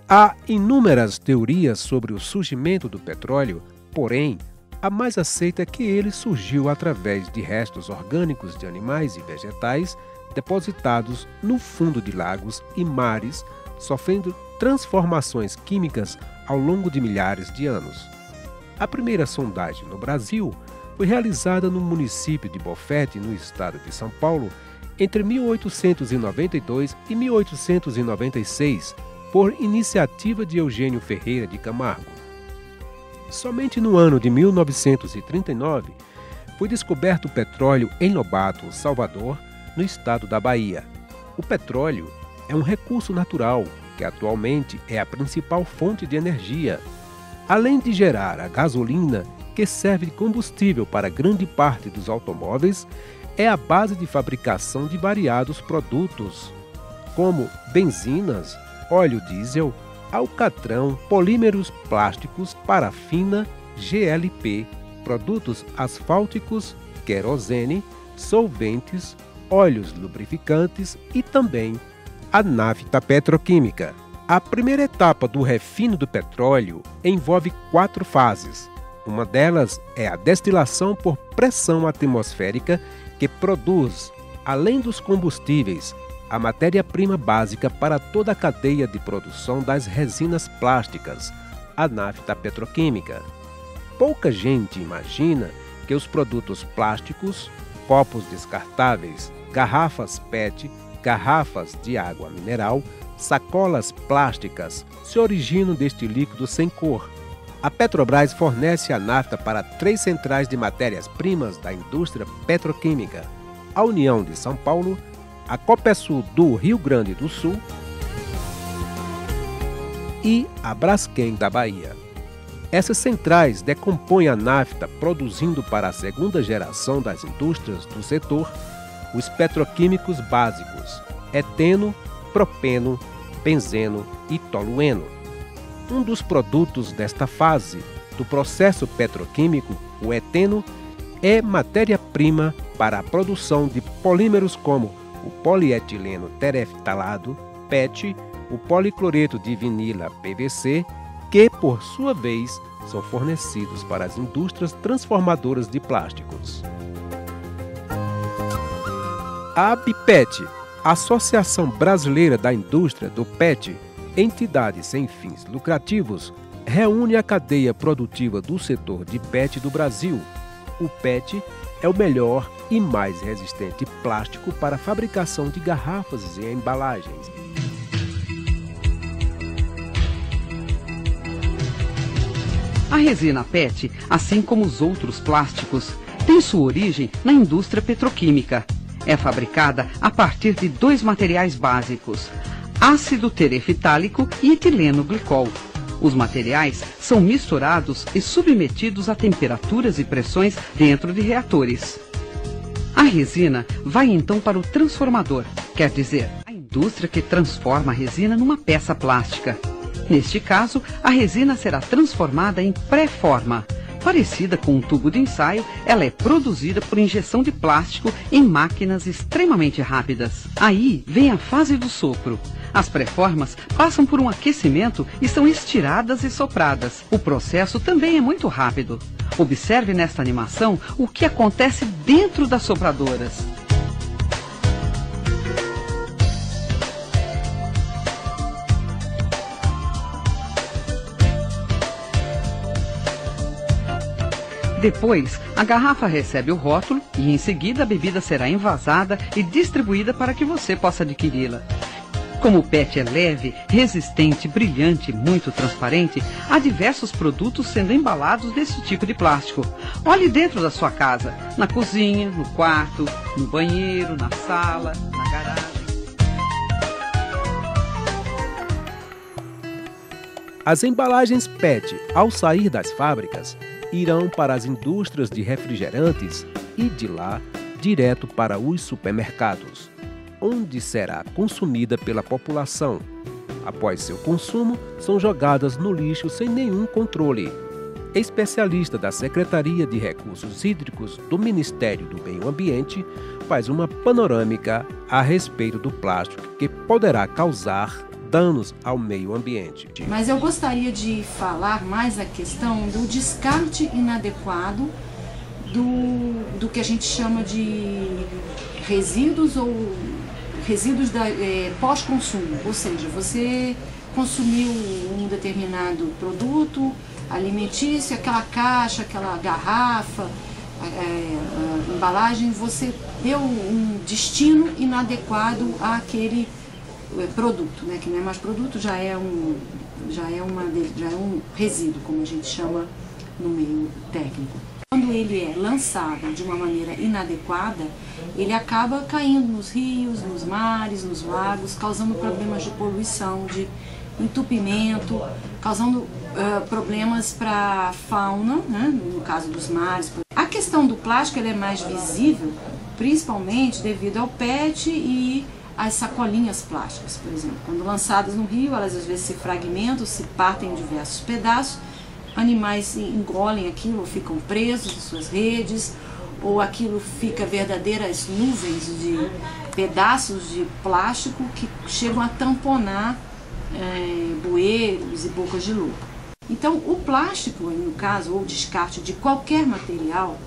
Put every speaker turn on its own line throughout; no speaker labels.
Há inúmeras teorias sobre o surgimento do petróleo, porém, a mais aceita é que ele surgiu através de restos orgânicos de animais e vegetais depositados no fundo de lagos e mares, sofrendo transformações químicas ao longo de milhares de anos. A primeira sondagem no Brasil foi realizada no município de Bofete, no estado de São Paulo, entre 1892 e 1896, por iniciativa de Eugênio Ferreira de Camargo. Somente no ano de 1939 foi descoberto o petróleo em Lobato, Salvador, no estado da Bahia. O petróleo é um recurso natural que atualmente é a principal fonte de energia. Além de gerar a gasolina, que serve de combustível para grande parte dos automóveis, é a base de fabricação de variados produtos, como benzinas, óleo diesel, alcatrão, polímeros plásticos, parafina, GLP, produtos asfálticos, querosene, solventes, óleos lubrificantes e também a nafta petroquímica. A primeira etapa do refino do petróleo envolve 4 fases. Uma delas é a destilação por pressão atmosférica, que produz, além dos combustíveis, a matéria-prima básica para toda a cadeia de produção das resinas plásticas, a nafta petroquímica. Pouca gente imagina que os produtos plásticos, copos descartáveis, garrafas PET, garrafas de água mineral, sacolas plásticas se originam deste líquido sem cor. A Petrobras fornece a nafta para 3 centrais de matérias-primas da indústria petroquímica: a União de São Paulo, a Copersul do Rio Grande do Sul e a Braskem da Bahia. Essas centrais decompõem a nafta, produzindo para a segunda geração das indústrias do setor os petroquímicos básicos: eteno, propeno, benzeno e tolueno. Um dos produtos desta fase do processo petroquímico, o eteno, é matéria-prima para a produção de polímeros como o polietileno tereftalado, PET, o policloreto de vinila, PVC, que, por sua vez, são fornecidos para as indústrias transformadoras de plásticos. A ABPET, Associação Brasileira da Indústria do PET, entidade sem fins lucrativos, reúne a cadeia produtiva do setor de PET do Brasil. O PET é o melhor e mais resistente plástico para a fabricação de garrafas e embalagens.
A resina PET, assim como os outros plásticos, tem sua origem na indústria petroquímica. É fabricada a partir de 2 materiais básicos: ácido tereftálico e etileno glicol. Os materiais são misturados e submetidos a temperaturas e pressões dentro de reatores. A resina vai então para o transformador, quer dizer, a indústria que transforma a resina numa peça plástica. Neste caso, a resina será transformada em pré-forma. Parecida com um tubo de ensaio, ela é produzida por injeção de plástico em máquinas extremamente rápidas. Aí vem a fase do sopro. As pré-formas passam por um aquecimento e são estiradas e sopradas. O processo também é muito rápido. Observe nesta animação o que acontece dentro das sopradoras. Depois, a garrafa recebe o rótulo e, em seguida, a bebida será envasada e distribuída para que você possa adquiri-la. Como o PET é leve, resistente, brilhante e muito transparente, há diversos produtos sendo embalados desse tipo de plástico. Olhe dentro da sua casa, na cozinha, no quarto, no banheiro, na sala, na garagem.
As embalagens PET, ao sair das fábricas, irão para as indústrias de refrigerantes e, de lá, direto para os supermercados, onde será consumida pela população. Após seu consumo, são jogadas no lixo sem nenhum controle. Especialista da Secretaria de Recursos Hídricos do Ministério do Meio Ambiente faz uma panorâmica a respeito do plástico que poderá causar danos ao meio ambiente.
Mas eu gostaria de falar mais a questão do descarte inadequado do que a gente chama de resíduos ou resíduos pós-consumo. Ou seja, você consumiu um determinado produto alimentício, aquela caixa, aquela garrafa, a embalagem, você deu um destino inadequado àquele produto, né? Que não é mais produto, já é um resíduo, como a gente chama no meio técnico. Quando ele é lançado de uma maneira inadequada, ele acaba caindo nos rios, nos mares, nos lagos, causando problemas de poluição, de entupimento, causando problemas para a fauna, né, no caso dos mares. A questão do plástico ela é mais visível, principalmente devido ao PET e às sacolinhas plásticas, por exemplo. Quando lançadas no rio, elas às vezes se fragmentam, se partem em diversos pedaços, animais engolem aquilo, ou ficam presos em suas redes, ou aquilo fica verdadeiras nuvens de pedaços de plástico que chegam a tamponar bueiros e bocas de lobo. Então, o plástico, no caso, ou descarte de qualquer material,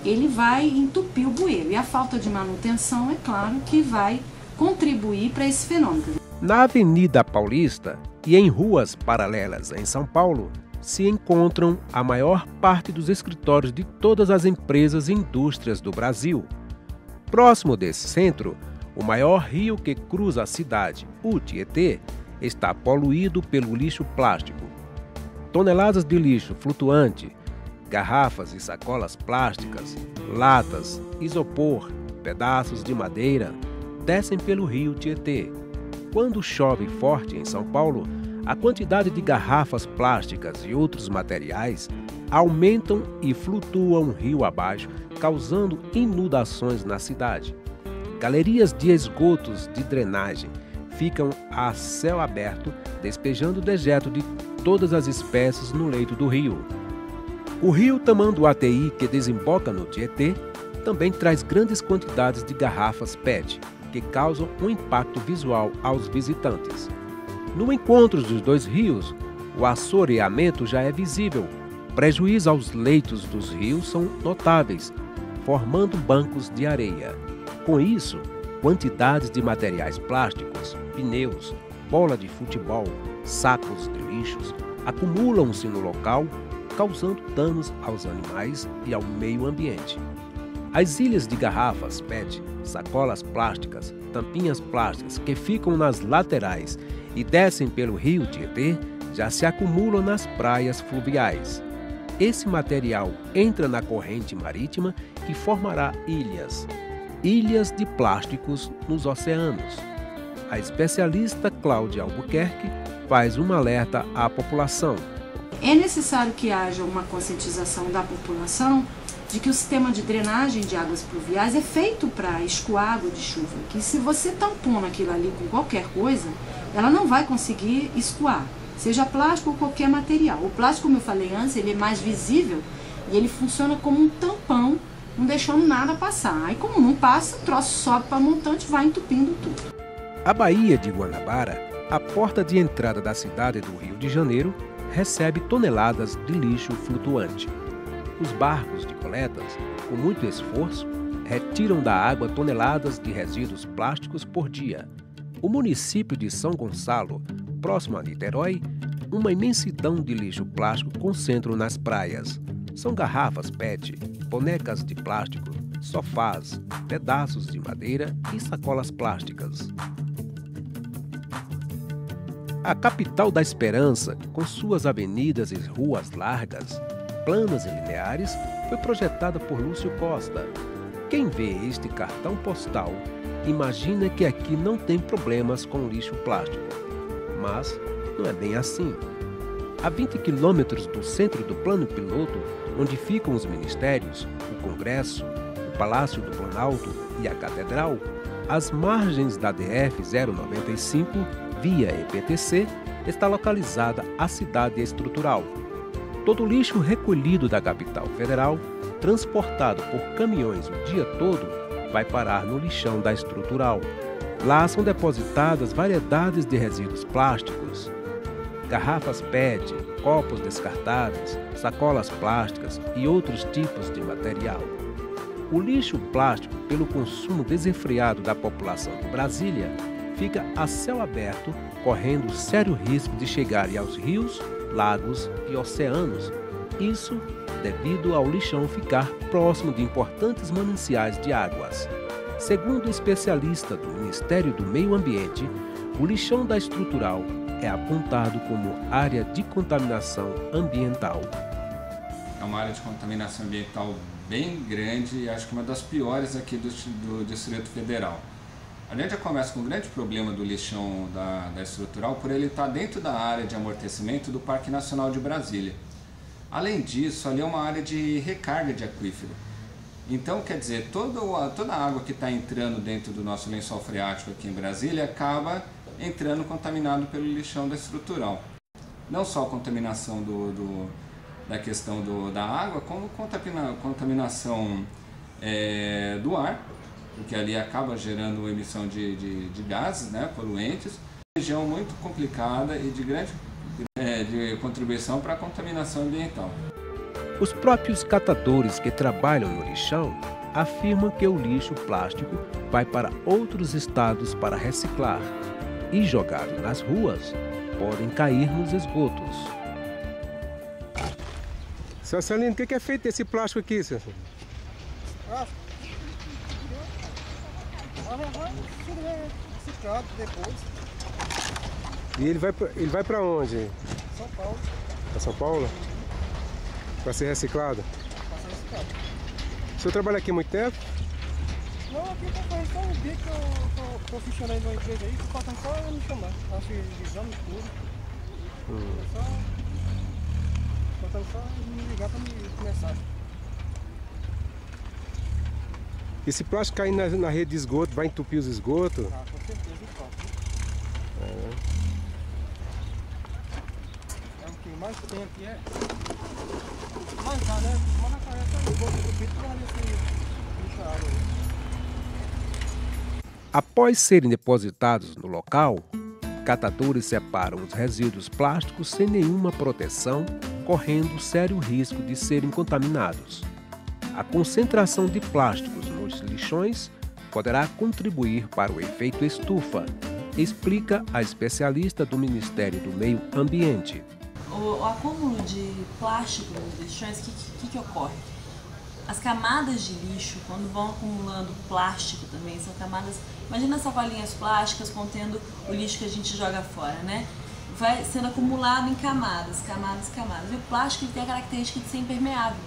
ele vai entupir o bueiro. E a falta de manutenção, é claro, que vai contribuir para esse fenômeno.
Na Avenida Paulista e em ruas paralelas em São Paulo, se encontram a maior parte dos escritórios de todas as empresas e indústrias do Brasil. Próximo desse centro, o maior rio que cruza a cidade, o Tietê, está poluído pelo lixo plástico. Toneladas de lixo flutuante, garrafas e sacolas plásticas, latas, isopor, pedaços de madeira, descem pelo rio Tietê. Quando chove forte em São Paulo, a quantidade de garrafas plásticas e outros materiais aumentam e flutuam rio abaixo, causando inundações na cidade. Galerias de esgotos de drenagem ficam a céu aberto, despejando dejeto de todas as espécies no leito do rio. O rio Tamanduateí, que desemboca no Tietê, também traz grandes quantidades de garrafas PET, que causam um impacto visual aos visitantes. No encontro dos dois rios, o assoreamento já é visível. Prejuízos aos leitos dos rios são notáveis, formando bancos de areia. Com isso, quantidades de materiais plásticos, pneus, bola de futebol, sacos de lixos acumulam-se no local, causando danos aos animais e ao meio ambiente. As ilhas de garrafas PET, sacolas plásticas, tampinhas plásticas que ficam nas laterais e descem pelo rio Tietê já se acumulam nas praias fluviais. Esse material entra na corrente marítima e formará ilhas de plásticos nos oceanos. A especialista Cláudia Albuquerque faz um alerta à população.
É necessário que haja uma conscientização da população de que o sistema de drenagem de águas pluviais é feito para escoar água de chuva, que se você tampona aquilo ali com qualquer coisa, ela não vai conseguir escoar, seja plástico ou qualquer material. O plástico, como eu falei antes, ele é mais visível e ele funciona como um tampão, não deixando nada passar. Aí como não passa, o troço sobe para montante e vai entupindo tudo.
A Baía de Guanabara, a porta de entrada da cidade do Rio de Janeiro, recebe toneladas de lixo flutuante. Os barcos de coletas, com muito esforço, retiram da água toneladas de resíduos plásticos por dia. O município de São Gonçalo, próximo a Niterói, uma imensidão de lixo plástico concentram nas praias. São garrafas PET, bonecas de plástico, sofás, pedaços de madeira e sacolas plásticas. A capital da Esperança, com suas avenidas e ruas largas, planas e lineares, foi projetada por Lúcio Costa. Quem vê este cartão postal imagina que aqui não tem problemas com lixo plástico. Mas não é bem assim. A 20 quilômetros do centro do Plano Piloto, onde ficam os ministérios, o Congresso, o Palácio do Planalto e a Catedral, às margens da DF-095, via EPTC, está localizada a cidade estrutural. Todo o lixo recolhido da capital federal, transportado por caminhões o dia todo, vai parar no lixão da estrutural. Lá são depositadas variedades de resíduos plásticos, garrafas PET, copos descartáveis, sacolas plásticas e outros tipos de material. O lixo plástico, pelo consumo desenfreado da população de Brasília, fica a céu aberto, correndo sério risco de chegar aos rios, lagos e oceanos. Isso devido ao lixão ficar próximo de importantes mananciais de águas. Segundo o especialista do Ministério do Meio Ambiente, o lixão da estrutural é apontado como área de contaminação ambiental.
É uma área de contaminação ambiental bem grande e acho que uma das piores aqui do Distrito Federal. A gente já começa com um grande problema do lixão da estrutural por ele estar dentro da área de amortecimento do Parque Nacional de Brasília. Além disso, ali é uma área de recarga de aquífero. Então, quer dizer, toda a água que está entrando dentro do nosso lençol freático aqui em Brasília acaba entrando contaminado pelo lixão da estrutural. Não só a contaminação da questão da água, como contaminação do ar, porque ali acaba gerando emissão de gases, né, poluentes. Uma região muito complicada e de grande de contribuição para a contaminação ambiental.
Os próprios catadores que trabalham no lixão afirmam que o lixo plástico vai para outros estados para reciclar e, jogado nas ruas, podem cair nos esgotos.
Seu Celino, o que é feito desse plástico aqui, senhor? Reciclado depois. E ele vai para onde? São Paulo. Para São Paulo? Para ser reciclado? Para ser reciclado. O senhor trabalha aqui há muito tempo? Não, aqui eu tô fazendo só um dia que eu tô funcionando numa empresa aí, faltando só me chamar. Faço exame tudo. Faltando só me ligar para me começar. Esse plástico caindo na rede de esgoto, vai entupir os esgotos? Ah, com certeza, é o que mais tem aqui, mais nada, né? Mas na carreta, esgoto entupido, para deixar a água aí.
Após serem depositados no local, catadores separam os resíduos plásticos sem nenhuma proteção, correndo sério risco de serem contaminados. A concentração de plásticos nos lixões poderá contribuir para o efeito estufa, explica a especialista do Ministério do Meio Ambiente.
O acúmulo de plástico nos lixões, o que ocorre? As camadas de lixo, quando vão acumulando plástico também, são camadas... Imagina sacolinhas plásticas contendo o lixo que a gente joga fora, né? Vai sendo acumulado em camadas, camadas, camadas. E o plástico ele tem a característica de ser impermeável,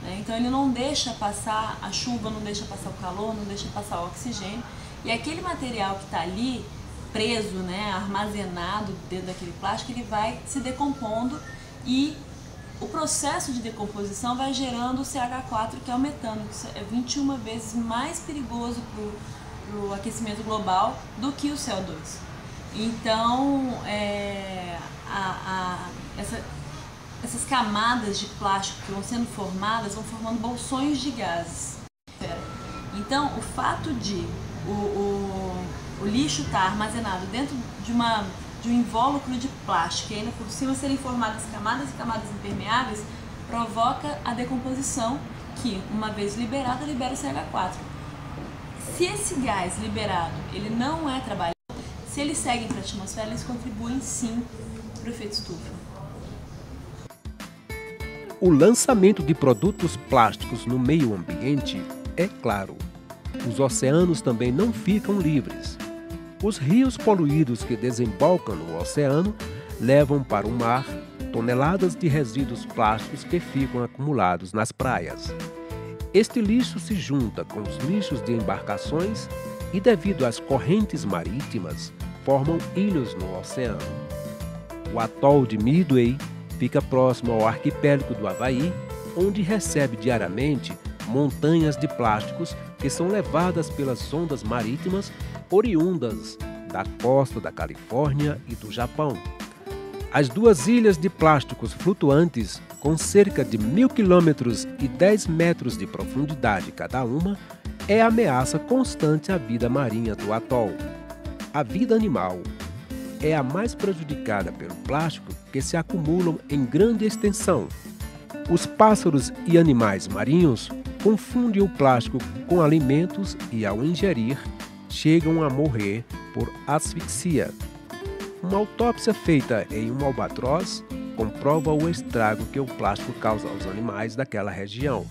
né? Então ele não deixa passar a chuva, não deixa passar o calor, não deixa passar o oxigênio. E aquele material que está ali, preso, né, armazenado dentro daquele plástico, ele vai se decompondo e o processo de decomposição vai gerando o CH4, que é o metano, que é 21 vezes mais perigoso para o aquecimento global do que o CO2. Então, essas camadas de plástico que vão sendo formadas vão formando bolsões de gases. Então, o fato de o lixo estar armazenado dentro de um invólucro de plástico e ainda por cima serem formadas camadas e camadas impermeáveis, provoca a decomposição que, uma vez liberada, libera o CH4. Se esse gás liberado ele não é trabalhado, se eles seguem para a atmosfera, eles contribuem sim para o efeito estufa.
O lançamento de produtos plásticos no meio ambiente é claro. Os oceanos também não ficam livres. Os rios poluídos que desembocam no oceano levam para o mar toneladas de resíduos plásticos que ficam acumulados nas praias. Este lixo se junta com os lixos de embarcações e, devido às correntes marítimas, formam ilhas no oceano. O atol de Midway fica próximo ao arquipélago do Havaí, onde recebe diariamente montanhas de plásticos que são levadas pelas ondas marítimas oriundas da costa da Califórnia e do Japão. As duas ilhas de plásticos flutuantes, com cerca de 1.000 quilômetros e 10 metros de profundidade cada uma, é a ameaça constante à vida marinha do atol. A vida animal é a mais prejudicada pelo plástico, que se acumulam em grande extensão. Os pássaros e animais marinhos confundem o plástico com alimentos e, ao ingerir, chegam a morrer por asfixia. Uma autópsia feita em um albatroz comprova o estrago que o plástico causa aos animais daquela região.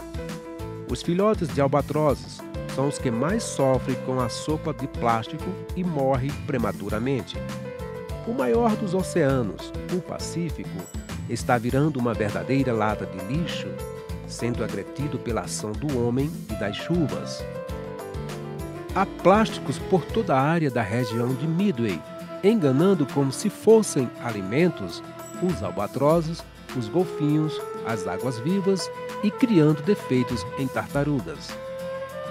Os filhotes de albatrozes são os que mais sofrem com a sopa de plástico e morrem prematuramente. O maior dos oceanos, o Pacífico, está virando uma verdadeira lata de lixo, sendo agredido pela ação do homem e das chuvas. Há plásticos por toda a área da região de Midway, enganando como se fossem alimentos os albatrozes, os golfinhos, as águas-vivas e criando defeitos em tartarugas.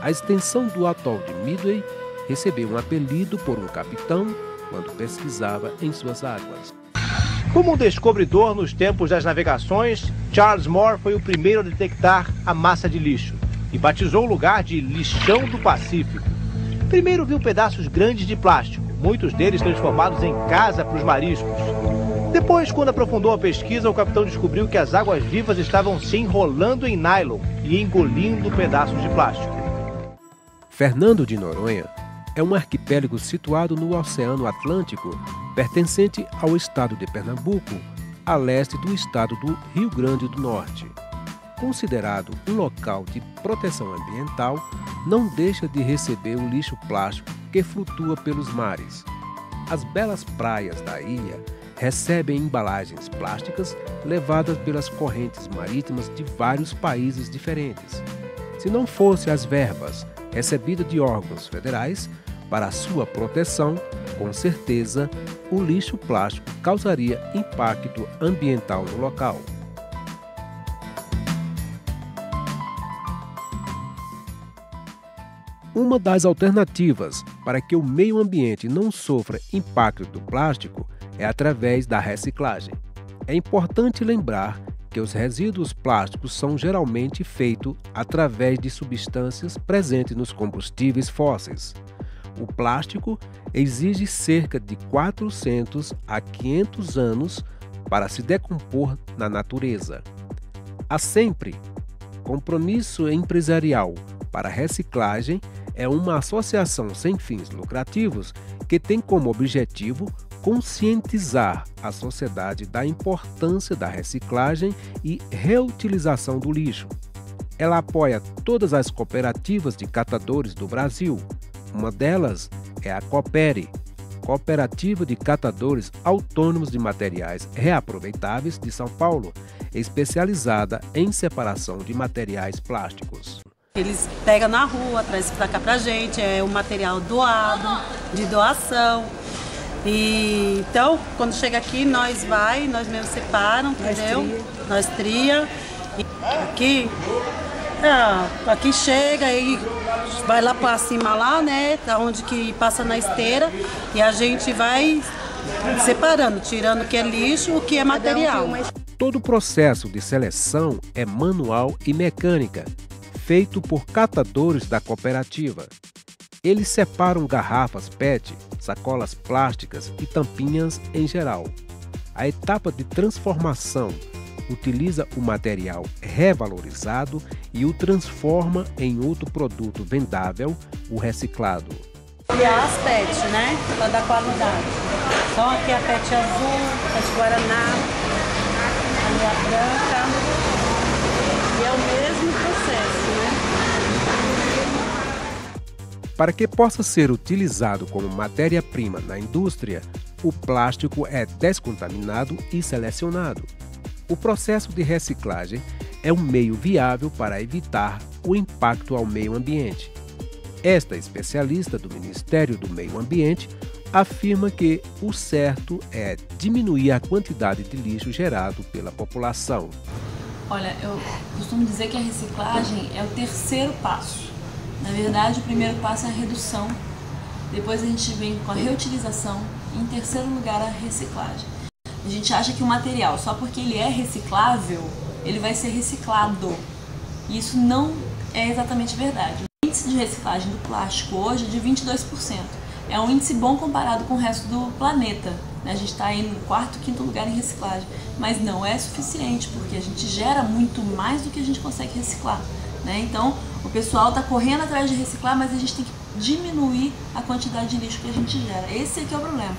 A extensão do atol de Midway recebeu um apelido por um capitão quando pesquisava em suas águas.
Como um descobridor nos tempos das navegações, Charles Moore foi o primeiro a detectar a massa de lixo e batizou o lugar de Lixão do Pacífico. Primeiro viu pedaços grandes de plástico, muitos deles transformados em casa para os mariscos. Depois, quando aprofundou a pesquisa, o capitão descobriu que as águas-vivas estavam se enrolando em nylon e engolindo pedaços de plástico.
Fernando de Noronha é um arquipélago situado no Oceano Atlântico, pertencente ao estado de Pernambuco, a leste do estado do Rio Grande do Norte. Considerado um local de proteção ambiental, não deixa de receber o lixo plástico que flutua pelos mares. As belas praias da ilha recebem embalagens plásticas levadas pelas correntes marítimas de vários países diferentes. Se não fossem as verbas recebidas de órgãos federais para sua proteção, com certeza o lixo plástico causaria impacto ambiental no local. Uma das alternativas para que o meio ambiente não sofra impacto do plástico é através da reciclagem. É importante lembrar que os resíduos plásticos são geralmente feitos através de substâncias presentes nos combustíveis fósseis. O plástico exige cerca de 400 a 500 anos para se decompor na natureza. A Sempre, Compromisso Empresarial para Reciclagem, é uma associação sem fins lucrativos que tem como objetivo conscientizar a sociedade da importância da reciclagem e reutilização do lixo. Ela apoia todas as cooperativas de catadores do Brasil. Uma delas é a Coopere, Cooperativa de Catadores Autônomos de Materiais Reaproveitáveis de São Paulo, especializada em separação de materiais plásticos.
Eles pegam na rua, trazem pra cá pra gente, é um material doado, de doação. E então, quando chega aqui, nós mesmos separam, entendeu? Nós tria. E aqui chega e vai lá pra cima lá, né? Onde que passa na esteira e a gente vai separando, tirando o que é lixo, o que é material.
Todo o processo de seleção é manual e mecânica, feito por catadores da cooperativa. Eles separam garrafas PET, sacolas plásticas e tampinhas em geral. A etapa de transformação utiliza o material revalorizado e o transforma em outro produto vendável, o reciclado.
E as PET, né? Para dar qualidade. Então aqui a PET azul, PET guaraná, a branca. E é o mesmo processo, né?
Para que possa ser utilizado como matéria-prima na indústria, o plástico é descontaminado e selecionado. O processo de reciclagem é um meio viável para evitar o impacto ao meio ambiente. Esta especialista do Ministério do Meio Ambiente afirma que o certo é diminuir a quantidade de lixo gerado pela população.
Olha, eu costumo dizer que a reciclagem é o terceiro passo. Na verdade, o primeiro passo é a redução, depois a gente vem com a reutilização e, em terceiro lugar, a reciclagem. A gente acha que o material, só porque ele é reciclável, ele vai ser reciclado. E isso não é exatamente verdade. O índice de reciclagem do plástico hoje é de 22%. é um índice bom comparado com o resto do planeta. A gente está aí no 4º, 5º lugar em reciclagem, mas não é suficiente, porque a gente gera muito mais do que a gente consegue reciclar, né? Então, o pessoal está correndo atrás de reciclar, mas a gente tem que diminuir a quantidade de lixo que a gente gera. Esse é que é o problema.